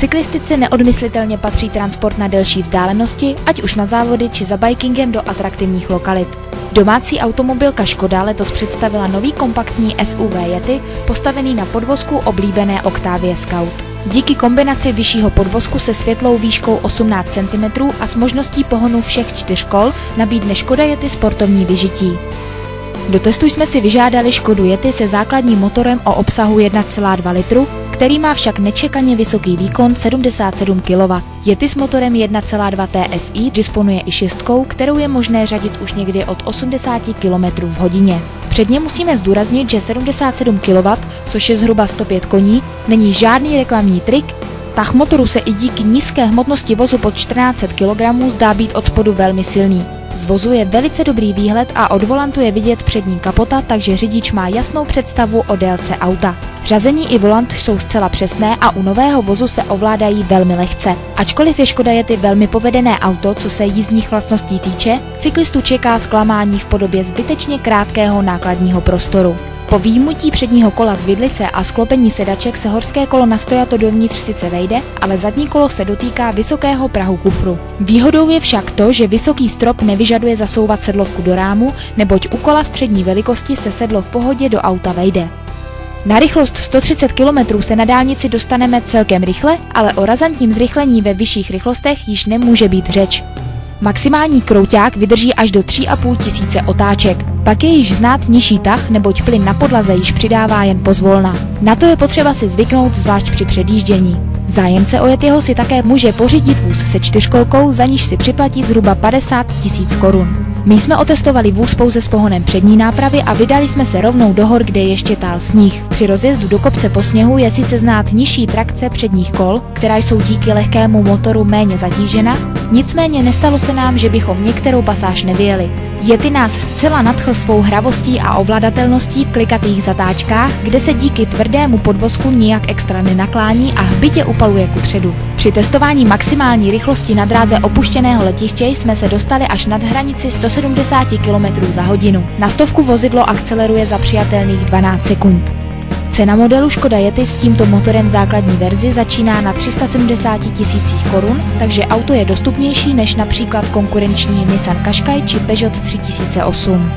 cyklistice neodmyslitelně patří transport na delší vzdálenosti, ať už na závody či za bikingem do atraktivních lokalit. Domácí automobilka Škoda letos představila nový kompaktní SUV Yeti, postavený na podvozku oblíbené Octavie Scout. Díky kombinaci vyššího podvozku se světlou výškou 18 cm a s možností pohonu všech 4 kol nabídne Škoda Yeti sportovní vyžití. Do testu jsme si vyžádali Škodu Yeti se základním motorem o obsahu 1,2 litru, který má však nečekaně vysoký výkon 77 kW. Yeti s motorem 1,2 TSI disponuje i šestkou, kterou je možné řadit už někdy od 80 km v hodině. Předně musíme zdůraznit, že 77 kW, což je zhruba 105 koní, není žádný reklamní trik. Tah motoru se i díky nízké hmotnosti vozu pod 1400 kg zdá být od spodu velmi silný. Z vozu je velice dobrý výhled a od volantu je vidět přední kapota, takže řidič má jasnou představu o délce auta. Řazení i volant jsou zcela přesné a u nového vozu se ovládají velmi lehce. Ačkoliv je Škoda Yeti velmi povedené auto, co se jízdních vlastností týče, cyklistu čeká zklamání v podobě zbytečně krátkého nákladního prostoru. Po vyjmutí předního kola z vidlice a sklopení sedaček se horské kolo na stojato dovnitř sice vejde, ale zadní kolo se dotýká vysokého prahu kufru. Výhodou je však to, že vysoký strop nevyžaduje zasouvat sedlovku do rámu, neboť u kola střední velikosti se sedlo v pohodě do auta vejde. Na rychlost 130 km se na dálnici dostaneme celkem rychle, ale o razantním zrychlení ve vyšších rychlostech již nemůže být řeč. Maximální krouťák vydrží až do 3500 otáček. Pak je již znát nižší tah, neboť plyn na podlaze již přidává jen pozvolna. Na to je potřeba si zvyknout, zvlášť při předjíždění. Zájemce o Yetiho si také může pořídit vůz se 4kolkou, za níž si připlatí zhruba 50 000 korun. My jsme otestovali vůz pouze s pohonem přední nápravy a vydali jsme se rovnou do hor, kde ještě tál sníh. Při rozjezdu do kopce po sněhu je sice znát nižší trakce předních kol, která jsou díky lehkému motoru méně zatížena, nicméně nestalo se nám, že bychom některou pasáž nevyjeli. Yeti nás zcela nadchl svou hravostí a ovladatelností v klikatých zatáčkách, kde se díky tvrdému podvozku nijak extra nenaklání a hbitě upaluje kupředu. Při testování maximální rychlosti na dráze opuštěného letiště jsme se dostali až nad hranici 170 km za hodinu. Na stovku vozidlo akceleruje za přijatelných 12 sekund. Cena modelu Škoda Yeti s tímto motorem základní verzi začíná na 370 000 korun, takže auto je dostupnější než například konkurenční Nissan Qashqai či Peugeot 3008.